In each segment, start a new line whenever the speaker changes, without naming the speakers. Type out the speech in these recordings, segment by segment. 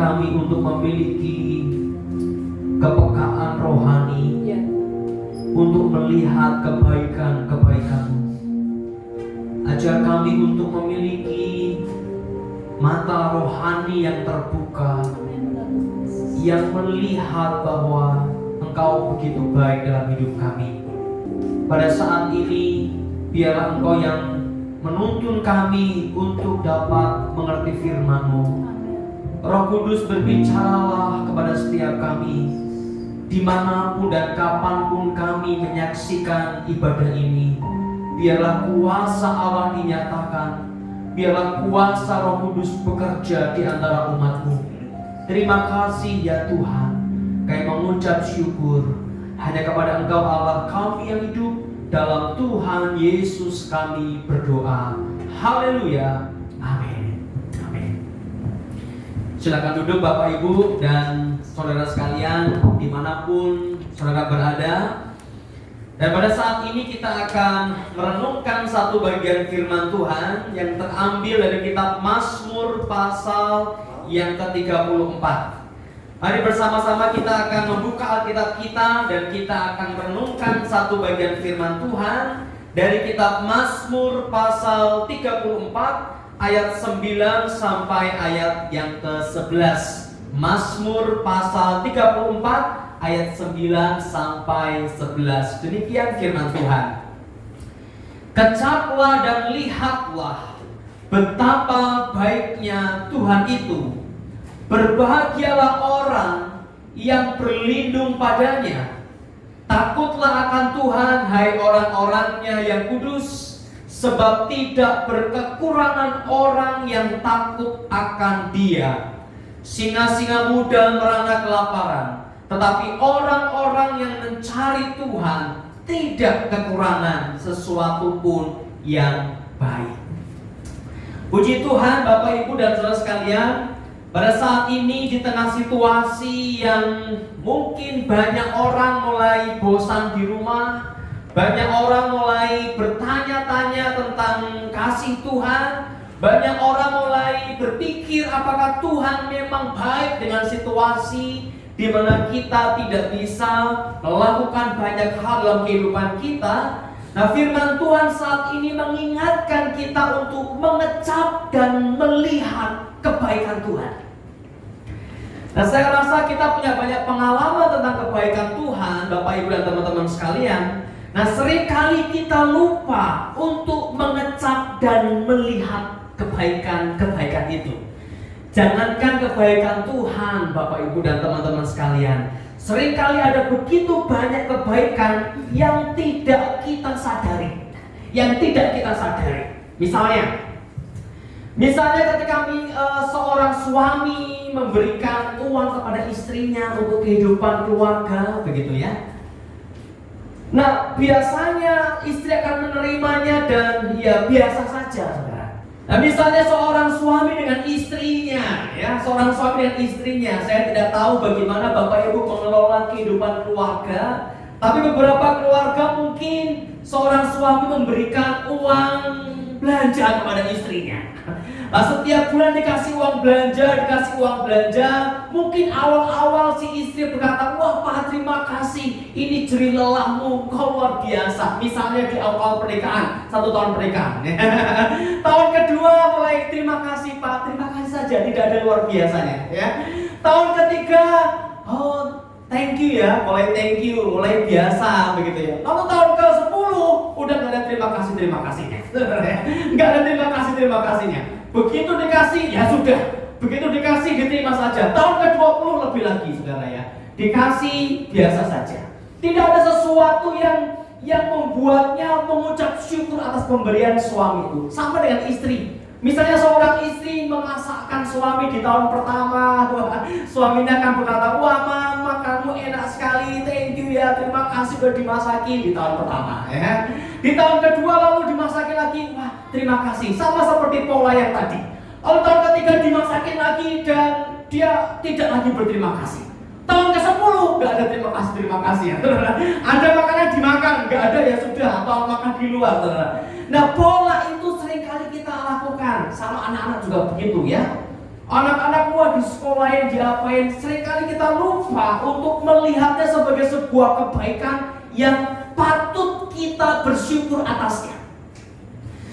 kami untuk memiliki kepekaan rohani, untuk melihat kebaikan-kebaikan-Mu. Ajar kami untuk memiliki mata rohani yang terbuka, yang melihat bahwa Engkau begitu baik dalam hidup kami. Pada saat ini, biarlah Engkau yang menuntun kami untuk dapat mengerti firman-Mu. Roh Kudus, berbicaralah kepada setiap kami, dimanapun dan kapanpun kami menyaksikan ibadah ini. Biarlah kuasa Allah dinyatakan, biarlah kuasa Roh Kudus bekerja di antara umat-Mu. Terima kasih ya Tuhan, kami mengucap syukur hanya kepada Engkau Allah kami yang hidup. Dalam Tuhan Yesus kami berdoa. Haleluya. Amin. Amin. Silakan duduk Bapak Ibu dan saudara sekalian dimanapun saudara berada. Dan pada saat ini kita akan merenungkan satu bagian firman Tuhan yang terambil dari kitab Mazmur pasal yang ke-34. Mari bersama-sama kita akan membuka Alkitab kita dan kita akan merenungkan satu bagian firman Tuhan dari kitab Mazmur pasal 34 ayat 9 sampai ayat yang ke-11. Mazmur pasal 34 ayat 9 sampai 11. Demikian firman Tuhan. Kecaplah dan lihatlah betapa baiknya Tuhan itu. Berbahagialah orang yang berlindung padanya. Takutlah akan Tuhan, hai orang-orangnya yang kudus, sebab tidak berkekurangan orang yang takut akan Dia. Singa-singa muda merana kelaparan, tetapi orang-orang yang mencari Tuhan tidak kekurangan sesuatu pun yang baik. Puji Tuhan Bapak Ibu dan saudara sekalian. Pada saat ini di tengah situasi yang mungkin banyak orang mulai bosan di rumah, banyak orang mulai bertanya-tanya tentang kasih Tuhan, banyak orang mulai berpikir apakah Tuhan memang baik dengan situasi di mana kita tidak bisa melakukan banyak hal dalam kehidupan kita. Nah, firman Tuhan saat ini mengingatkan kita untuk mengecap dan melihat kebaikan Tuhan. Nah, saya rasa kita punya banyak pengalaman tentang kebaikan Tuhan, Bapak Ibu dan teman-teman sekalian. Nah, seringkali kita lupa untuk mengecap dan melihat kebaikan-kebaikan itu. Jangankan kebaikan Tuhan, Bapak Ibu dan teman-teman sekalian, seringkali ada begitu banyak kebaikan yang tidak kita sadari. Misalnya ketika seorang suami memberikan uang kepada istrinya untuk kehidupan keluarga, begitu ya. Nah, biasanya istri akan menerimanya dan ya biasa saja, saudara. Nah, misalnya seorang suami dengan istrinya, saya tidak tahu bagaimana Bapak Ibu mengelola kehidupan keluarga, tapi beberapa keluarga mungkin seorang suami memberikan uang belanja kepada istrinya. Nah, setiap bulan dikasih uang belanja. Mungkin awal-awal si istri berkata, wah Pak, terima kasih, ini jerih lelahmu, kau luar biasa. Misalnya di awal pernikahan, 1 tahun pernikahan. Tahun kedua mulai, terima kasih Pak, terima kasih saja, tidak ada luar biasanya. Ya. Tahun ketiga, oh thank you ya, mulai biasa begitu ya. Lalu tahun ke-10 udah gak ada terima kasihnya. Gak ada terima kasihnya. Begitu dikasih, ya sudah. Begitu dikasih, diterima saja. Tahun ke-20 lebih lagi, saudara ya. Dikasih, biasa saja. Tidak ada sesuatu yang membuatnya mengucap syukur atas pemberian suami itu. Sama dengan istri. Misalnya seorang istri memasakkan suami di tahun pertama, suaminya akan berkata, wah mama kamu enak sekali, thank you ya, terima kasih sudah dimasaki di tahun pertama. Ya. Di tahun kedua lalu dimasakin lagi, wah terima kasih, sama seperti pola yang tadi. Lalu tahun ketiga dimasakin lagi dan dia tidak lagi berterima kasih. Tahun ke-10 nggak ada terima kasih ya. Ada makanan dimakan, nggak ada ya sudah, atau makan di luar. Nah pola itu seringkali kita lakukan, sama anak-anak juga begitu ya. Anak-anak gua di sekolahin, diapain. Seringkali kita lupa untuk melihatnya sebagai sebuah kebaikan yang patut kita bersyukur atasnya.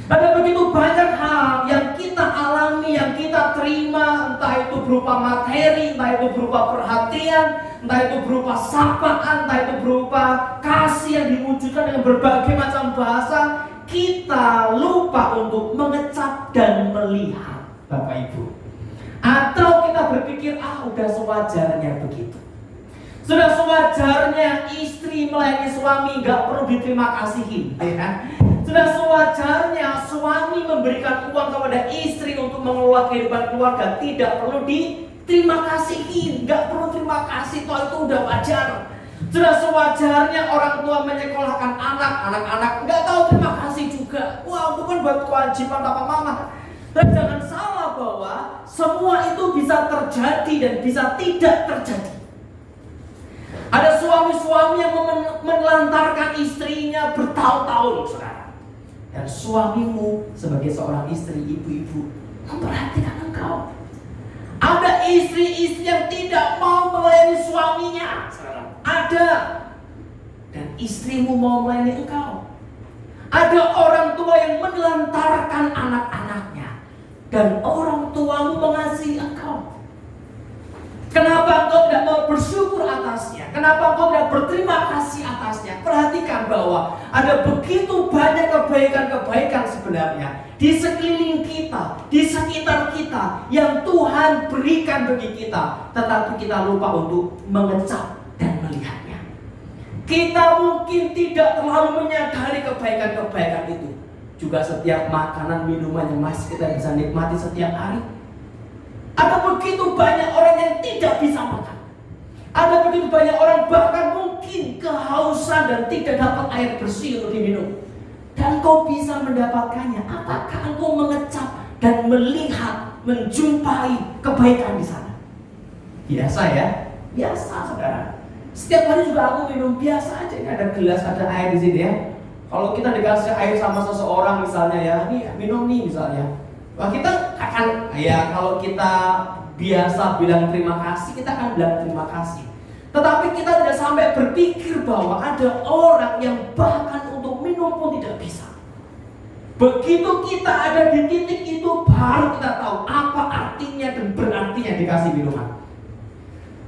Ada begitu banyak hal yang kita alami, yang kita terima, entah itu berupa materi, entah itu berupa perhatian, entah itu berupa sapaan, entah itu berupa kasih yang diwujudkan dengan berbagai macam bahasa. Kita lupa untuk mengecap dan melihat, Bapak Ibu. Atau kita berpikir, udah sewajarnya begitu. Sudah sewajarnya istri melayani suami, gak perlu diterima kasihin, ya. Sudah sewajarnya suami memberikan uang kepada istri untuk mengelola kehidupan keluarga, tidak perlu diterima kasihin, gak perlu terima kasih, toh itu udah wajar. Sudah sewajarnya orang tua menyekolahkan anak-anak nggak tahu terima kasih juga. Wah, itu kan buat kewajiban papa mama. Dan jangan salah bahwa semua itu bisa terjadi dan bisa tidak terjadi. Ada suami-suami yang menelantarkan istrinya bertahun-tahun, saudara. Dan suamimu sebagai seorang istri, ibu-ibu, memperhatikan engkau. Ada istri-istri yang tidak mau melayani suaminya, saudara. Ada. Dan istrimu mau melayani engkau. Ada orang tua yang menelantarkan anak-anaknya, dan orang tuamu mengasihi engkau. Kenapa engkau tidak mau bersyukur atasnya? Kenapa engkau tidak berterima kasih atasnya? Perhatikan bahwa ada begitu banyak kebaikan-kebaikan sebenarnya di sekeliling kita, di sekitar kita, yang Tuhan berikan bagi kita, tetapi kita lupa untuk mengecap dan melihatnya. Kita mungkin tidak terlalu menyadari kebaikan-kebaikan itu. Juga setiap makanan, minuman yang masih kita bisa nikmati setiap hari. Ada begitu banyak orang yang tidak bisa makan. Ada begitu banyak orang bahkan mungkin kehausan dan tidak dapat air bersih untuk diminum. Dan kau bisa mendapatkannya. Apakah engkau mengecap dan melihat, menjumpai kebaikan di sana? Biasa ya? Biasa, saudara. Setiap hari juga aku minum biasa aja. Ini ada gelas, ada air di sini ya. Kalau kita dikasih air sama seseorang misalnya ya, nih minum nih misalnya. Wah, kita akan, ya kalau kita biasa bilang terima kasih, kita akan bilang terima kasih. Tetapi kita tidak sampai berpikir bahwa ada orang yang bahkan untuk minum pun tidak bisa. Begitu kita ada di titik itu, baru kita tahu apa artinya dan berartinya dikasih minuman.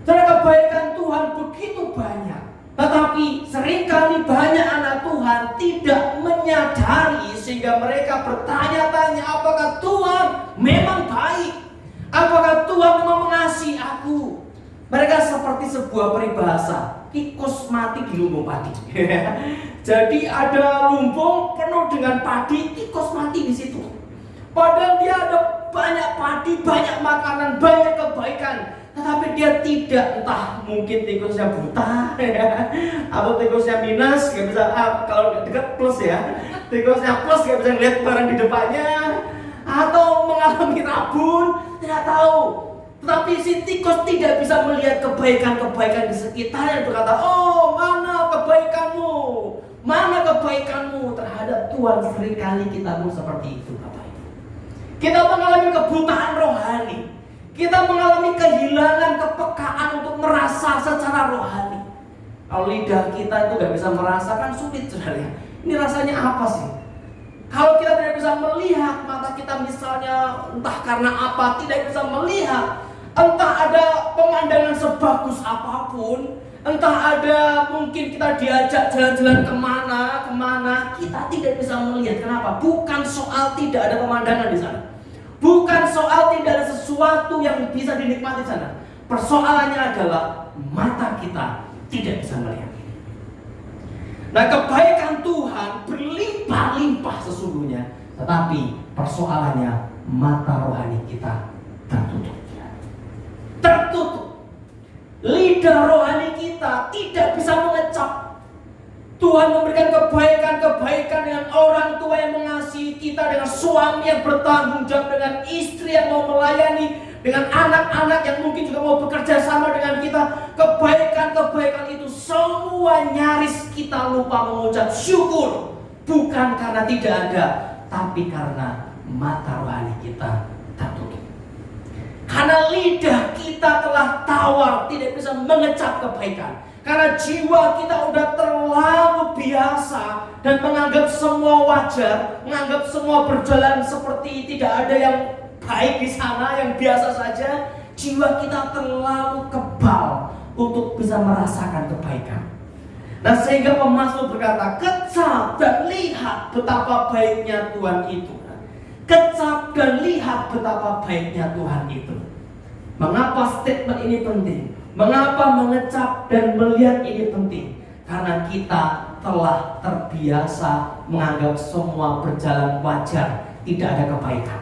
Karena kebaikan Tuhan begitu banyak. Tetapi seringkali banyak anak Tuhan tidak menyadari, sehingga mereka bertanya-tanya, apakah Tuhan memang baik? Apakah Tuhan memang mengasihi aku? Mereka seperti sebuah peribahasa, tikus mati di lumbung padi. Jadi ada lumbung penuh dengan padi, tikus mati di situ. Padahal dia ada banyak padi, banyak makanan, banyak kebaikan. Tetapi dia tidak, entah mungkin tikusnya buta atau tikusnya minus, gak bisa, kalau dekat plus ya, tikusnya plus gak bisa lihat barang di depannya, atau mengalami rabun, tidak tahu. Tetapi si tikus tidak bisa melihat kebaikan-kebaikan di sekitarnya, berkata, oh mana kebaikanmu, mana kebaikanmu terhadap Tuhan. Seringkali kita pun seperti itu, Bapak Ibu. Kita mengalami kebutaan rohani. Kita mengalami kehilangan kepekaan untuk merasa secara rohani. Kalau lidah kita itu gak bisa merasakan, sulit sebenarnya. Ini rasanya apa sih? Kalau kita tidak bisa melihat, mata kita misalnya entah karena apa tidak bisa melihat. Entah ada pemandangan sebagus apapun, entah ada mungkin kita diajak jalan-jalan kemana, kita tidak bisa melihat. Kenapa? Bukan soal tidak ada pemandangan di sana. Bukan soal tidak ada sesuatu yang bisa dinikmati sana. Persoalannya adalah mata kita tidak bisa melihat. Nah, kebaikan Tuhan berlimpah-limpah sesungguhnya, tetapi persoalannya mata rohani kita tertutup. Tertutup. Lidah rohani kita tidak bisa mengecap. Tuhan memberikan kebaikan-kebaikan dengan orang tua yang mengasihi kita, dengan suami yang bertanggung jawab, dengan istri yang mau melayani, dengan anak-anak yang mungkin juga mau bekerja sama dengan kita. Kebaikan-kebaikan itu semua nyaris kita lupa mengucap syukur. Bukan karena tidak ada, tapi karena mata rohani kita tertutup. Karena lidah kita telah tawar, tidak bisa mengecap kebaikan. Karena jiwa kita udah terlalu biasa dan menganggap semua wajar, menganggap semua berjalan seperti tidak ada yang baik di sana, yang biasa saja. Jiwa kita terlalu kebal untuk bisa merasakan kebaikan. Nah, sehingga pemazmur berkata, kecap dan lihat betapa baiknya Tuhan itu. Kecap dan lihat betapa baiknya Tuhan itu. Mengapa statement ini penting? Mengapa mengecap dan melihat ini penting? Karena kita telah terbiasa menganggap semua berjalan wajar, tidak ada kebaikan.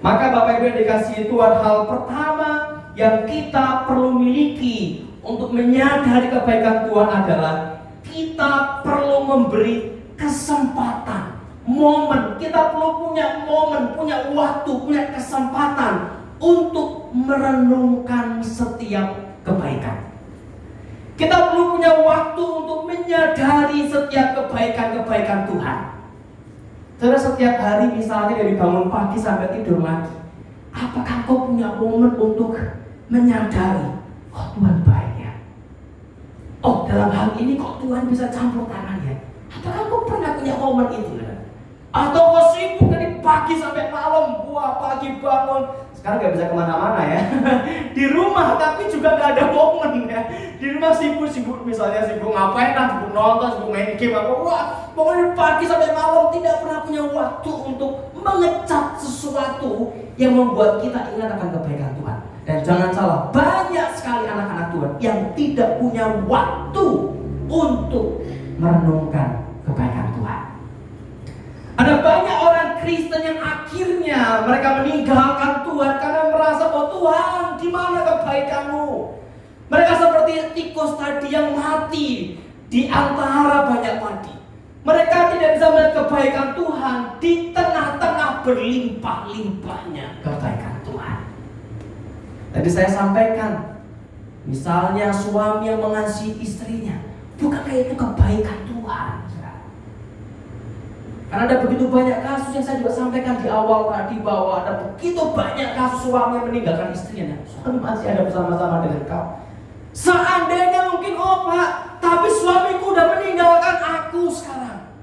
Maka Bapak Ibu yang dikasihi Tuhan, hal pertama yang kita perlu miliki untuk menyadari kebaikan Tuhan adalah kita perlu memberi kesempatan, momen. Kita perlu punya momen, punya waktu, punya kesempatan untuk merenungkan setiap kebaikan. Kita perlu punya waktu untuk menyadari setiap kebaikan-kebaikan Tuhan. Saudara, setiap hari misalnya dari bangun pagi sampai tidur lagi, apakah kau punya momen untuk menyadari, oh Tuhan baik ya, oh dalam hal ini kok Tuhan bisa campur tangan ya? Apakah kau pernah punya momen itu? Atau kau sibuk dari pagi sampai malam, wah pagi bangun, sekarang gak bisa kemana-mana ya. Di rumah tapi juga gak ada momen ya. Di rumah sibuk misalnya sibuk ngapain lah, sibuk nonton, sibuk main game apa. Wah pokoknya pagi sampai malam tidak pernah punya waktu untuk mengecap sesuatu yang membuat kita ingat akan kebaikan Tuhan. Dan jangan salah, banyak sekali anak-anak Tuhan yang tidak punya waktu untuk merenungkan kebaikan Tuhan. Ada banyak orang Kristen yang akhirnya mereka meninggalkan Tuhan karena merasa bahwa Tuhan, di mana kebaikan-Mu? Mereka seperti tikus tadi yang mati di antara banyak padi. Mereka tidak bisa melihat kebaikan Tuhan di tengah-tengah berlimpah-limpahnya kebaikan Tuhan. Tadi saya sampaikan, misalnya suami yang mengasihi istrinya, bukankah itu kebaikan Tuhan? Karena ada begitu banyak kasus yang saya juga sampaikan di awal tadi, bahwa ada begitu banyak kasus suami yang meninggalkan istrinya. Suami masih ada bersama-sama dengan kau. Seandainya mungkin, oh Pak, tapi suamiku udah meninggalkan aku sekarang.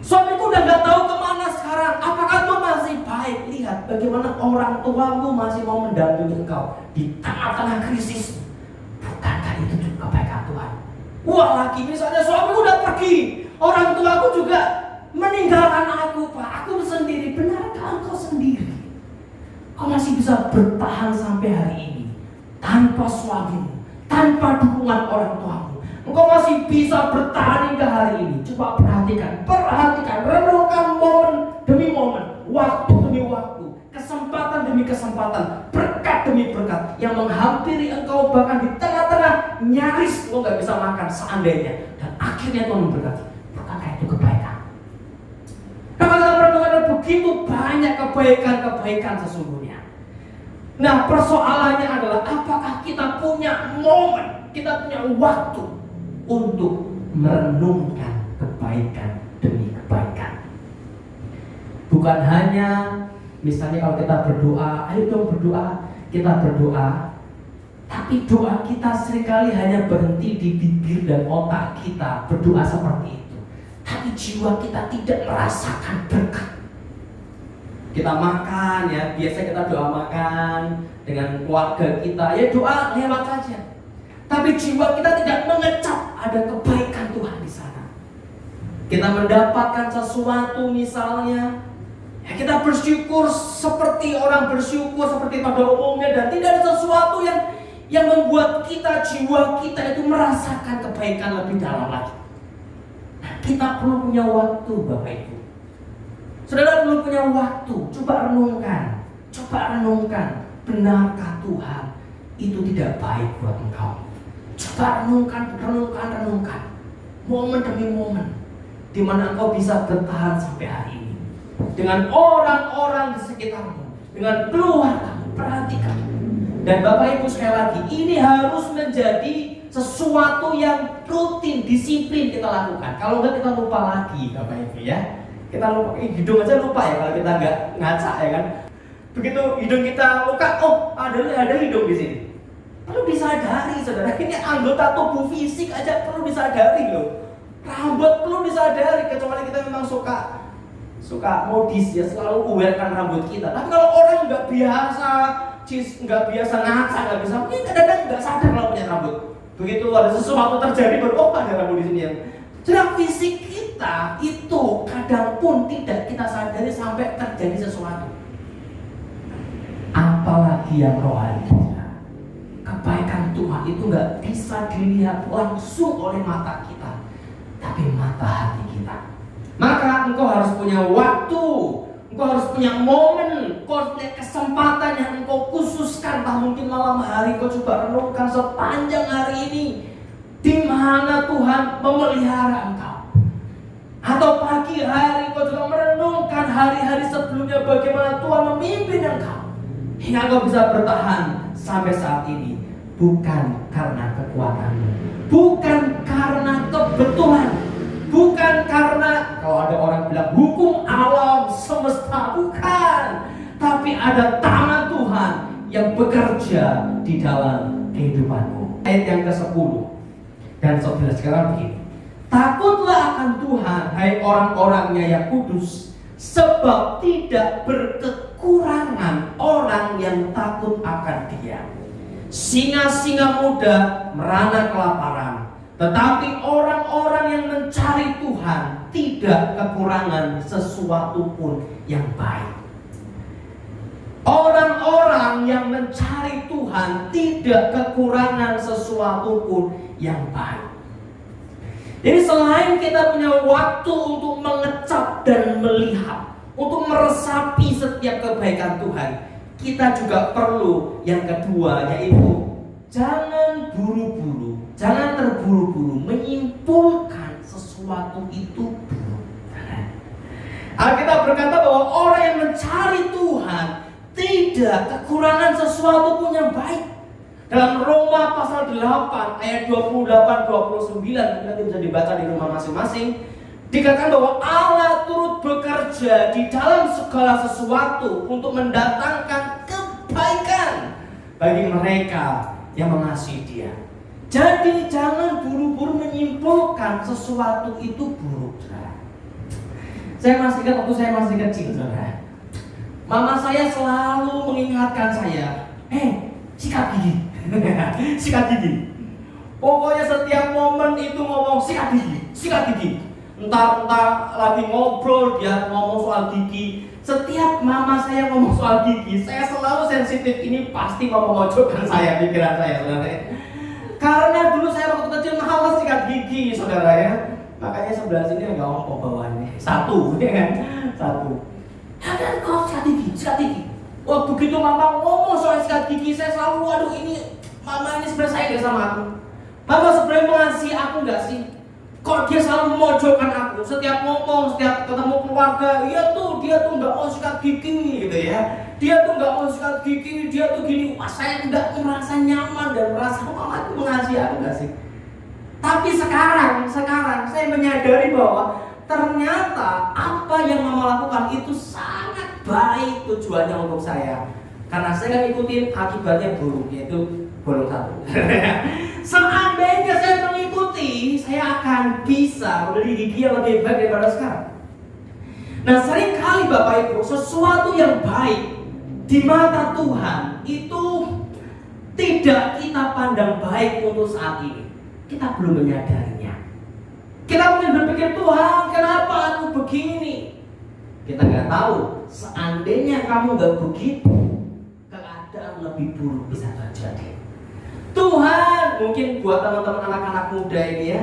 Suamiku udah gak tahu kemana sekarang. Apakah Tuhan masih baik? Lihat bagaimana orang tuamu masih mau mendampingi engkau di tengah-tengah krisis. Bukankah itu juga kebaikan Tuhan? Wah lagi misalnya suamiku udah pergi, orang tuaku juga meninggalkan aku, Pak. Aku sendiri. Benarkah engkau sendiri? Kau masih bisa bertahan sampai hari ini tanpa suamimu, tanpa dukungan orang tuamu. Engkau masih bisa bertahan hingga hari ini. Coba perhatikan, renungkan momen demi momen, waktu demi waktu, kesempatan demi kesempatan, berkat demi berkat yang menghampiri engkau, bahkan di tengah-tengah nyaris engkau gak bisa makan seandainya, dan akhirnya Tuhan memberkati. Bukankah itu kebaikan? Karena dalam renungan ada begitu banyak kebaikan-kebaikan sesungguhnya. Nah, persoalannya adalah apakah kita punya momen, kita punya waktu untuk merenungkan kebaikan demi kebaikan. Bukan hanya misalnya kalau kita berdoa, ayo dong berdoa, kita berdoa, tapi doa kita seringkali hanya berhenti di bibir dan otak kita berdoa seperti itu, tapi jiwa kita tidak merasakan berkat. Kita makan ya, biasa kita doa makan dengan keluarga kita, ya doa lewat saja. Tapi jiwa kita tidak mengecap ada kebaikan Tuhan di sana. Kita mendapatkan sesuatu misalnya, ya kita bersyukur seperti orang bersyukur seperti pada umumnya, dan tidak ada sesuatu yang membuat kita, jiwa kita itu merasakan kebaikan lebih dalam lagi. Nah, kita perlu punya waktu, Bapak Ibu. Saudara perlu punya waktu. Coba renungkan, benarkah Tuhan itu tidak baik buat engkau? Coba renungkan, momen demi momen, di mana engkau bisa bertahan sampai hari ini. Dengan orang-orang di sekitarmu, dengan keluargamu, perhatikan. Dan Bapak Ibu sekali lagi, ini harus menjadi sesuatu yang rutin, disiplin kita lakukan. Kalau enggak kita lupa lagi, Bapak Ibu ya. Kita lupa, hidung aja lupa ya kalau kita enggak ngaca ya kan. Begitu hidung kita luka, oh ada hidung di sini. Perlu disadari, saudara. Ini anggota tubuh fisik aja perlu disadari loh. Rambut perlu disadari, kecuali kita memang suka modis ya, selalu aware kan rambut kita. Tapi kalau orang nggak biasa ngaca, nggak bisa, mungkin kadang-kadang nggak sadar kalau punya rambut. Begitu ada sesuatu terjadi baru, oh ada rambut di sini yang. Jadi fisik kita itu kadang pun tidak kita sadari sampai terjadi sesuatu. Apalagi yang rohani. Kebaikan Tuhan itu nggak bisa dilihat langsung oleh mata kita, tapi mata hati kita. Maka engkau harus punya waktu, engkau harus punya momen, engkau harus punya kesempatan yang engkau khususkan. Tak mungkin malam hari engkau coba renungkan sepanjang hari ini di mana Tuhan memelihara engkau. Atau pagi hari engkau juga merenungkan hari-hari sebelumnya bagaimana Tuhan memimpin engkau hingga engkau bisa bertahan sampai saat ini. Bukan karena kekuatanmu, bukan karena kebetulan, bukan karena kalau ada orang bilang hukum alam semesta, bukan, tapi ada tangan Tuhan yang bekerja di dalam kehidupanmu. Ayat yang ke-10 dan 11 sekarang begini. Takutlah akan Tuhan, hai orang-orangnya yang kudus, sebab tidak berkekurangan orang yang takut akan Dia. Singa-singa muda merana kelaparan, tetapi orang-orang yang mencari Tuhan tidak kekurangan sesuatu pun yang baik. Orang-orang yang mencari Tuhan tidak kekurangan sesuatu pun yang baik. Jadi selain kita punya waktu untuk mengecap dan melihat, untuk meresapi setiap kebaikan Tuhan, kita juga perlu yang kedua, yaitu jangan buru-buru, jangan terburu-buru menyimpulkan sesuatu itu buruk. Alkitab berkata bahwa orang yang mencari Tuhan tidak kekurangan sesuatu pun yang baik. Dalam Roma pasal 8 ayat 28-29, nanti bisa dibaca di rumah masing-masing. Dikatakan bahwa Allah turut bekerja di dalam segala sesuatu untuk mendatangkan kebaikan bagi mereka yang mengasihi Dia. Jadi jangan buru-buru menyimpulkan sesuatu itu buruk. Saya masih ingat waktu saya masih kecil, saudara. Mama saya selalu mengingatkan saya, sikat gigi, sikat gigi. Pokoknya setiap momen itu ngomong sikat gigi, sikat gigi. Entah lagi ngobrol dia ngomong soal gigi. Setiap mama saya ngomong soal gigi, saya selalu sensitif. Ini pasti mau memojokkan saya, pikiran saya, saudara. Karena dulu saya waktu kecil malas sikat gigi, saudara ya. Makanya sebelah sini agak ompong bawaannya. Satu, ya kan? Satu. Ada kau sikat gigi. Wah, begitu mama ngomong soal sikat gigi, saya selalu, waduh ini mama ini sebenarnya saya gak sama aku. Mama sebenarnya mengasihi aku gak sih? Kok dia selalu memojokkan aku? Setiap ngomong, setiap ketemu keluarga, dia tuh nggak mau sikat gigi, gitu ya. Dia tuh nggak mau sikat gigi, dia tuh gini. Wah, saya nggak merasa nyaman dan merasa mama itu mengasihi aku nggak sih? Tapi sekarang saya menyadari bahwa ternyata apa yang mama lakukan itu sangat baik tujuannya untuk saya. Karena saya kan ikutin akibatnya buruk, yaitu bolong satu. Seandainya saya mengikuti, saya akan bisa memiliki gigi yang lebih baik daripada sekarang. Nah, seringkali Bapak Ibu, sesuatu yang baik di mata Tuhan itu tidak kita pandang baik untuk saat ini. Kita belum menyadarinya. Kita mungkin berpikir, Tuhan, kenapa aku begini? Kita nggak tahu. Seandainya kamu nggak begitu, keadaan lebih buruk bisa terjadi. Tuhan, mungkin buat teman-teman anak-anak muda ini ya,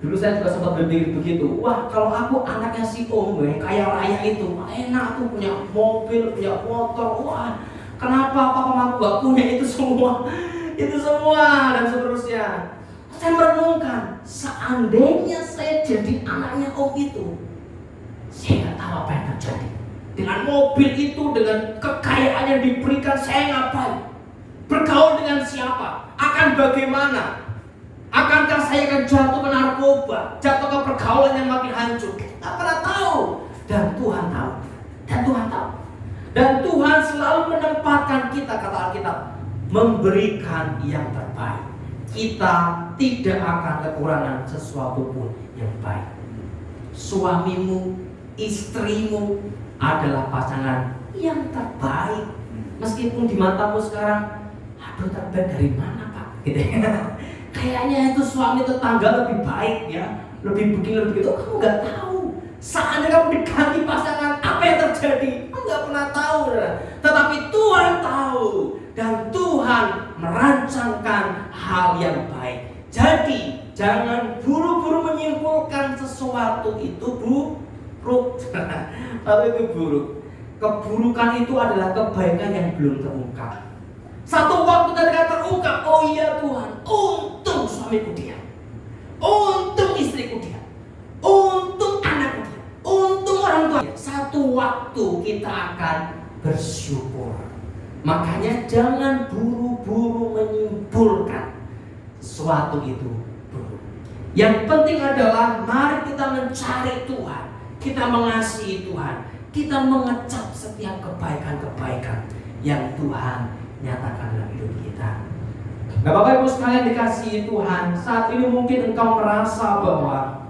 dulu saya juga sempat berpikir begitu. Wah, kalau aku anaknya si Om yang kaya raya itu, enak tuh, punya mobil, punya motor. Wah, kenapa papa mamaku gak punya itu semua dan seterusnya. Saya merenungkan, seandainya saya jadi anaknya Om itu, saya nggak tahu apa yang terjadi. Dengan mobil itu, dengan kekayaan yang diberikan, saya ngapain? Bergaul dengan siapa? Akan bagaimana? Akankah saya akan jatuh ke narkoba? Jatuh ke pergaulan yang makin hancur? Kita pernah tahu. Dan Tuhan tahu. Dan Tuhan selalu menempatkan kita, kata Alkitab, memberikan yang terbaik. Kita tidak akan kekurangan sesuatu pun yang baik. Suamimu, istrimu adalah pasangan yang terbaik. Meskipun di matamu sekarang, aduh terbaik dari mana Pak? Gitu ya. Kayaknya itu suami tetangga lebih baik ya, lebih begini, lebih begitu. Kamu nggak tahu. Saatnya kamu diganti pasangan, apa yang terjadi? Kamu nggak pernah tahu. Tetapi Tuhan tahu. Dan Tuhan merancangkan hal yang baik. Jadi jangan buru-buru menyimpulkan sesuatu itu buruk. Atau itu buruk. Keburukan itu adalah kebaikan yang belum terungkap. Satu waktu ketika terungkap, oh iya Tuhan, untung suamiku dia, untung istriku dia, untung anakku dia, untung orang tua. Satu waktu kita akan bersyukur. Makanya jangan buru-buru menyimpulkan sesuatu itu buruk. Yang penting adalah mari kita mencari Tuhan, kita mengasihi Tuhan, kita mengecap setiap kebaikan-kebaikan yang Tuhan nyatakan dalam hidup kita. Nah, Bapak Ibu sekalian dikasihi Tuhan, saat ini mungkin engkau merasa bahwa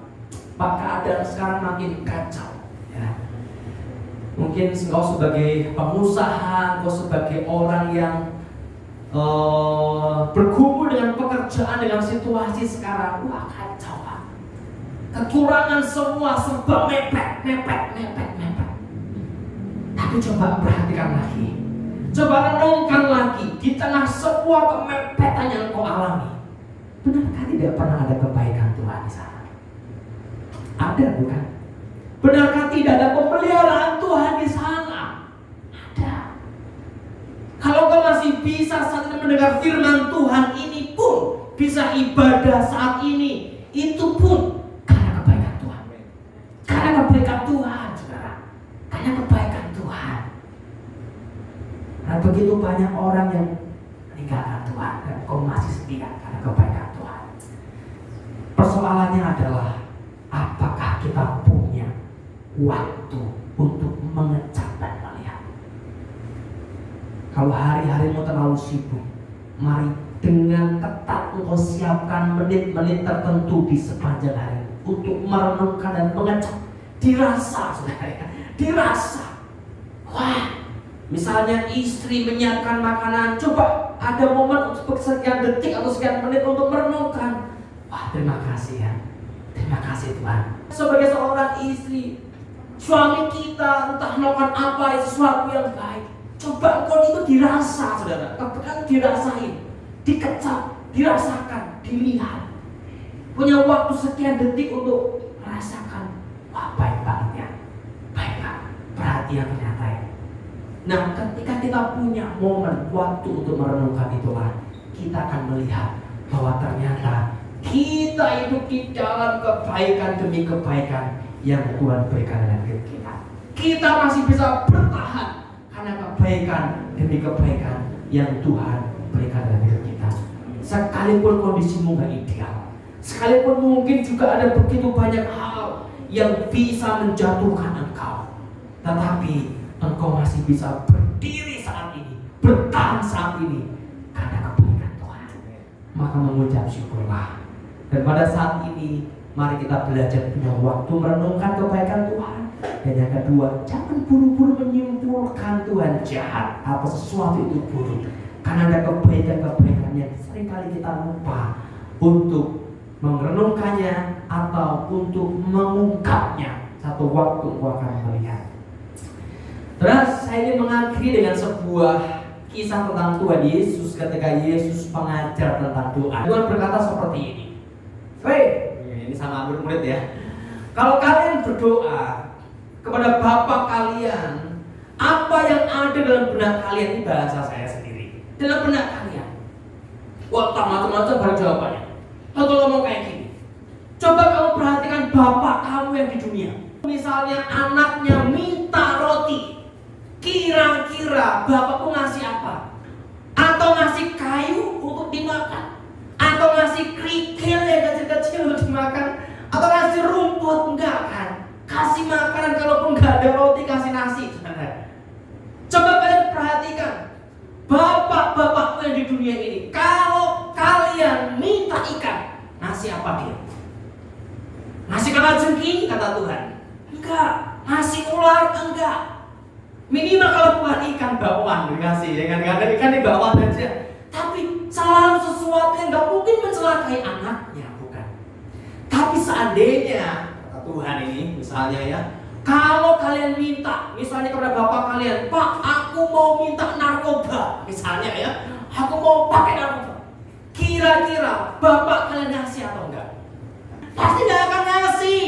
keadaan sekarang makin kacau ya. Mungkin engkau sebagai pengusaha, engkau sebagai orang yang bergumul dengan pekerjaan, dengan situasi sekarang, wah kacau Pak. Kekurangan semua, serba mepet. Tapi coba perhatikan lagi, coba renungkan lagi, di tengah semua kemepetan yang kau alami, benarkah tidak pernah ada kebaikan Tuhan di sana? Ada bukan? Benarkah tidak ada pemeliharaan Tuhan di sana? Ada. Kalau kau masih bisa saat ini mendengar firman Tuhan ini pun, bisa ibadah saat ini, itu pun karena kebaikan Tuhan. Karena kebaikan Tuhan, saudara. Karena kebaikan Tuhan. Nah, begitu banyak orang yang meninggalkan Tuhan dan kau masih setia karena kebaikan Tuhan. Persoalannya adalah apakah kita punya waktu untuk mengecap dan melihat. Kalau hari-harimu terlalu sibuk, mari dengan ketat engkau siapkan menit-menit tertentu di sepanjang hari untuk merenungkan dan mengecap. Dirasa, saudara, dirasa. Wah, misalnya istri menyiapkan makanan, coba ada momen untuk sekian detik atau sekian menit untuk merenungkan. Wah, terima kasih ya, terima kasih Tuhan. Sebagai seorang istri, suami kita entah melakukan apa, sesuatu yang baik, coba engkau itu dirasa, saudara, kan dirasain, dikecap, dirasakan, dilihat. Punya waktu sekian detik untuk merasakan, wah baik banget ya, baik banget, perhatian ternyata ya. Nah, ketika kita punya momen waktu untuk merenungkan itulah, kita akan melihat bahwa ternyata kita hidup di dalam kebaikan demi kebaikan yang Tuhan berikan dalam hidup kita. Kita masih bisa bertahan karena kebaikan demi kebaikan yang Tuhan berikan dalam hidup kita. Sekalipun kondisimu gak ideal, sekalipun mungkin juga ada begitu banyak hal yang bisa menjatuhkan engkau, tetapi engkau masih bisa berdiri saat ini, bertahan saat ini karena kebaikan Tuhan. Maka mengucap syukurlah. Dan pada saat ini mari kita belajar punya waktu merenungkan kebaikan Tuhan. Dan yang kedua, jangan buru-buru menyimpulkan Tuhan jahat atau sesuatu itu buruk, karena ada kebaikan-kebaikan yang seringkali kita lupa untuk merenungkannya atau untuk mengungkapnya. Satu waktu engkau akan melihat. Terus saya ingin mengakhiri dengan sebuah kisah tentang Tuhan Yesus ketika Yesus mengajar tentang doa. Tuhan berkata seperti ini. Hei, ini sama murid-murid ya. Kalau kalian berdoa kepada Bapa kalian, apa yang ada dalam benak kalian, ini bahasa saya sendiri, dalam benak kalian. Wah, macam-macam pada jawabannya. Lalu ngomong kayak gini. Coba kamu perhatikan Bapa kamu yang di dunia. Misalnya anaknya minta roti, kira-kira bapakku ngasih apa? Atau ngasih kayu untuk dimakan? Atau ngasih kerikil yang kecil-kecil untuk dimakan? Atau ngasih rumput? Enggak kan? Kasih makanan, kalaupun enggak ada roti, kasih nasi. Coba dunia ini. Kalau kalian minta ikan, ngasih apa dia? Ngasih kalajengking kata Tuhan? Enggak. Ngasih ular? Enggak. Minimal kalau bukan ikan bakwan dikasih, ya kan? Ikan di bakwan aja. Tapi selalu sesuatu yang gak mungkin mencelakai anaknya, bukan? Tapi seandainya kata Tuhan ini, misalnya ya, kalau kalian minta, misalnya kepada bapak kalian, Pak, aku mau minta narkoba, misalnya ya, aku mau pakai narkoba. Kira-kira bapak kalian ngasih atau enggak? Pasti nggak akan ngasih.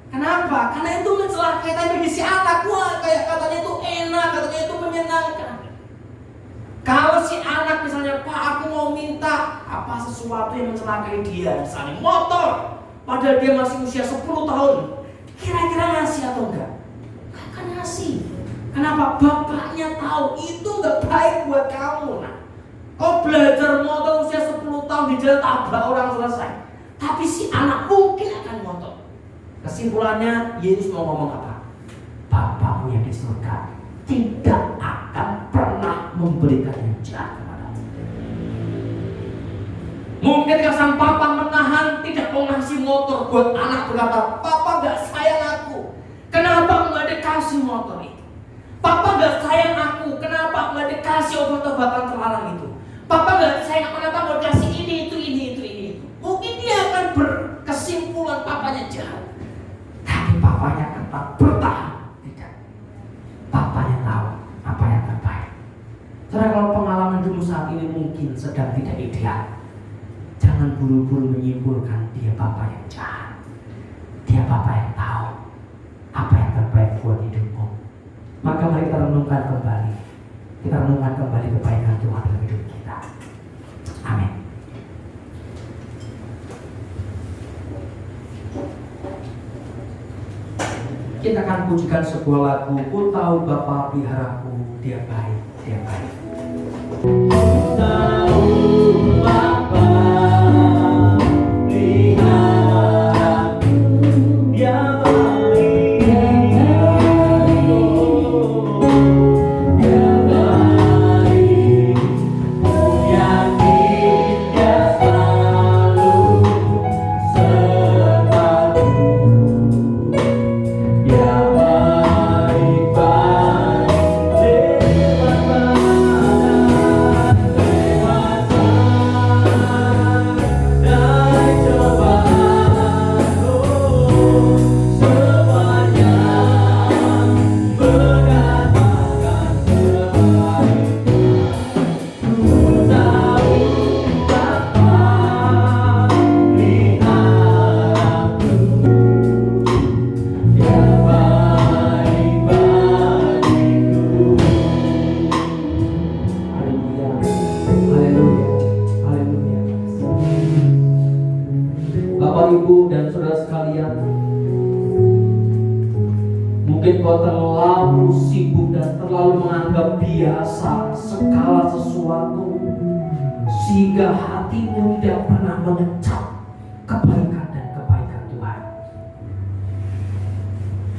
Kenapa? Karena itu mencelakai, tapi bagi si anak, wah kayak katanya itu enak, katanya itu menyenangkan. Kalau si anak misalnya, Pak, aku mau minta apa sesuatu yang mencelakai dia, misalnya motor, padahal dia masih usia 10 tahun, kira-kira ngasih atau enggak? Gak akan ngasih. Kenapa? Bapaknya tahu itu nggak baik buat kamu. Nah, kau belajar motor usia 10 tahun di jalan tabrak orang selesai. Tapi si anak mungkin akan ngotot. Kesimpulannya, Yesus mau ngomong apa? Bapakmu yang di surga tidak akan pernah memberikan yang jahat kepadamu. Mungkin ketika sang papa menahan, tidak mau ngasih motor buat anak, berkata, Papa gak sayang aku, kenapa gak dikasih motor itu? Papa gak sayang aku, kenapa gak dikasih obat-obatan terlarang itu? Papa gak sayang, kenapa gak dikasih ini, itu. Mungkin dia akan berkesimpulan papanya jahat, tapi papanya tetap bertahan. Tidak, papanya tahu apa yang terbaik. Saudara, kalau pengalaman dulu saat ini mungkin sedang tidak ideal, jangan buru-buru menyimpulkan dia bapak yang jahat. Dia bapak yang tahu apa yang terbaik buat hidupmu. Maka mari kita renungkan kembali, kebaikan Tuhan dalam hidup kita. Amin. Kita akan pujikan sebuah lagu, Ku tahu Bapa peliharaku, Dia baik, Dia baik. Ku tahu Bapa peliharaku, Dia baik, Dia baik. Ku yakin Dia selalu sertaku. Ibu dan saudara sekalian, mungkin kau terlalu sibuk dan terlalu menganggap biasa segala sesuatu, sehingga hatimu tidak pernah mengecap kebaikan dan kebaikan Tuhan.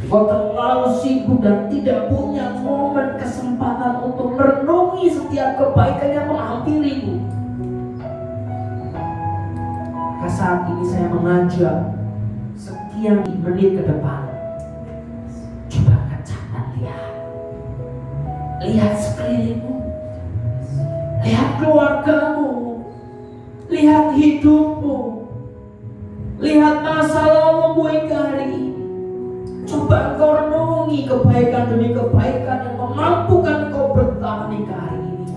Kau terlalu sibuk dan tidak punya momen kesempatan untuk merenungi setiap kebaikan yang menghampirimu. Saat ini saya mengajak sekian menit ke depan, coba ngecap dan lihat sekelilingmu, lihat keluargamu, lihat hidupmu, lihat masa lalumu hingga hari ini. Coba engkau renungi kebaikan demi kebaikan yang memampukan engkau bertahan hingga hari ini.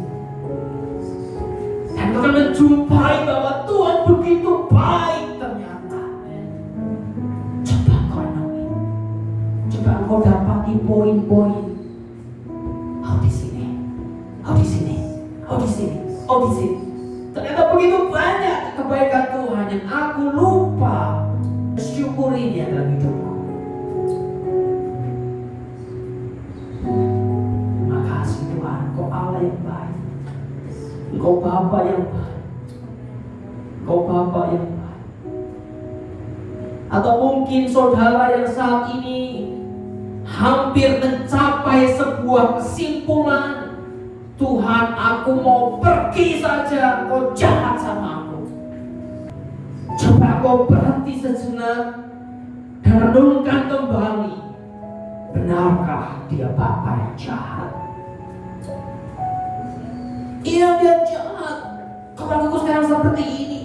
Dan engkau akan menjumpai bahwa Tuhan begitu baik ternyata. Coba engkau renungi, coba engkau dapati poin-poin. Oh di sini, oh di sini, oh di sini, oh di sini. Ternyata begitu banyak kebaikan Tuhan yang aku lupa syukurinya dalam hidupku. Terima kasih Tuhan, Engkau Allah yang baik, Engkau Bapa yang baik, Engkau Bapa yang baik. Atau mungkin saudara yang saat ini hampir mencapai sebuah kesimpulan Tuhan, aku mau pergi saja, kau jahat sama aku. Coba kau berhenti sejenak dan renungkan kembali, benarkah dia Bapa yang jahat? Iya, dia jahat. Kalau aku sekarang seperti ini,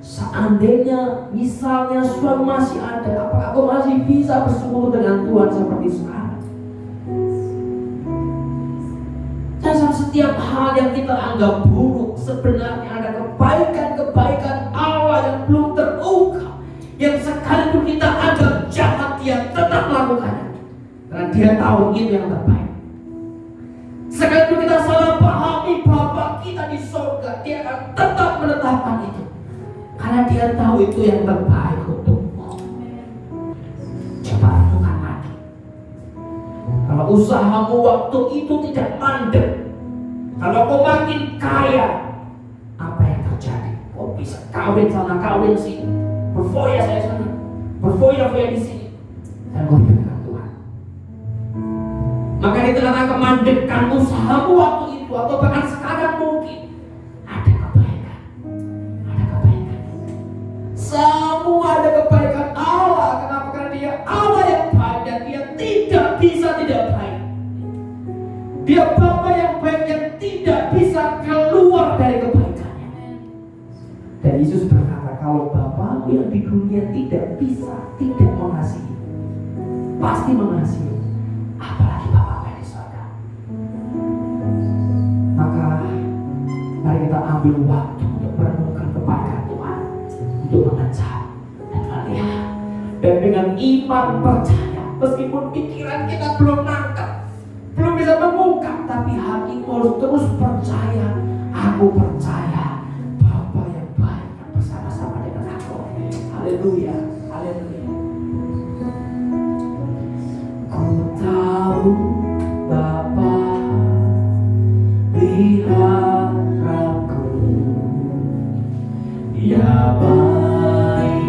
seandainya misalnya suami masih ada, apakah aku masih bisa bersekutu dengan Tuhan seperti sekarang? Dan setiap hal yang kita anggap buruk, sebenarnya ada kebaikan-kebaikan Allah yang belum terungkap, yang sekalipun kita anggap jahat, dia tetap melakukannya karena dia tahu itu yang terbaik. Sekalipun kita salah pahami Bapa kita di surga, dia akan tetap menetapkan itu karena dia tahu itu yang terbaik untukmu. Coba renungkan lagi. Kalau usahamu waktu itu tidak mandek, kalau kau makin kaya, apa yang terjadi? Kau bisa kawin sana, kawin sini, berfoya saya sana, berfoya-foya di sini, dan kau hidup dengan Tuhan. Maka di tengah kemandekan usahamu waktu itu, atau bahkan sekarang mungkin ada kebaikan, ada kebaikan. Semua ada kebaikan Allah. Kenapa? Karena dia Allah yang baik dan dia tidak bisa tidak baik. Dia Bapa yang baik yang tidak bisa keluar dari kebaikannya. Dan Yesus berkata, kalau Bapamu yang di dunia tidak bisa tidak mengasihi, pasti mengasihi, apalagi Bapamu yang di surga. Maka mari kita ambil waktu untuk merenungkan kebaikan Tuhan, untuk mengejar dan melihat, dan dengan iman percaya, meskipun pikiran kita belum nangkep, belum bisa mengungkap, tapi hatimu harus terus percaya. Aku percaya Bapa yang baik yang bersama-sama dengan aku. Haleluya, haleluya. Ku tahu Bapa peliharaku, ya baik,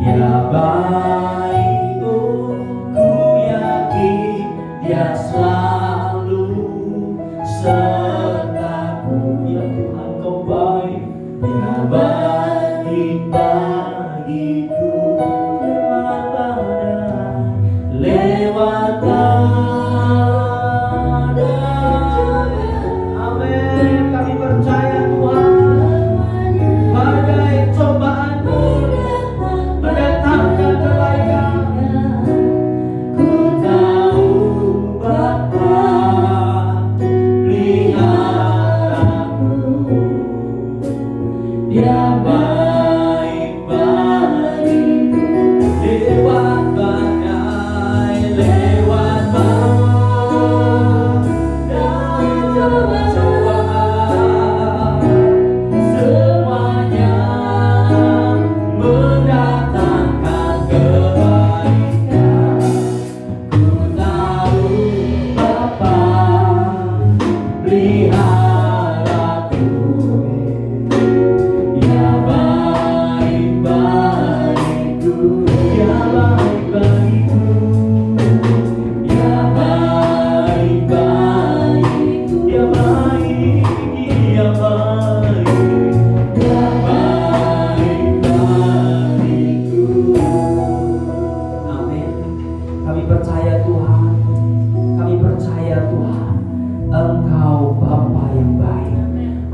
ya baik. Dia selalu sertaku, ya Tuhan kau baik, ya baik bagiku. Lewat badai, amin. Kami percaya Tuhan, badai cobaanmu mendatangkan kebaikan. Dia baik bagiku, lewat badai, lewat badai, cobaan, semuanya mendatangkan kebaikan. Ku tahu Bapa peliharaku, Engkau Bapa yang baik.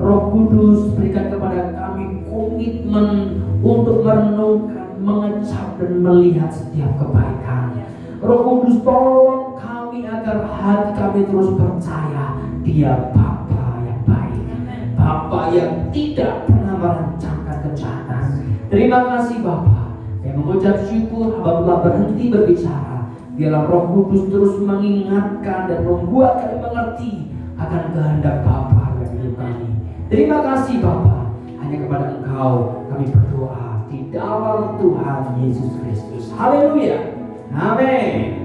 Roh Kudus berikan kepada kami komitmen untuk merenungkan, mengecap dan melihat setiap kebaikan. Roh Kudus tolong kami agar hati kami terus percaya Dia Bapa yang baik, Bapa yang tidak pernah merancangkan kejahatan. Terima kasih Bapa. Yang mengucap syukur hamba telah berhenti berbicara. Biarlah Roh Kudus terus mengingatkan dan membuat kami mengerti akan kehendak Bapa dalam hidup kami. Terima kasih Bapa. Hanya kepada Engkau kami berdoa di dalam Tuhan Yesus Kristus. Haleluya. Amin.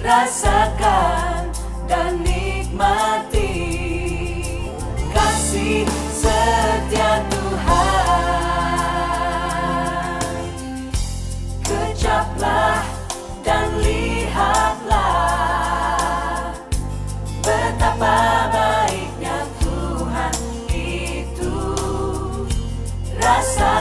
rasakan dan nikmati kasih setia Tuhan. Kecaplah dan lihatlah betapa baiknya Tuhan itu. Rasa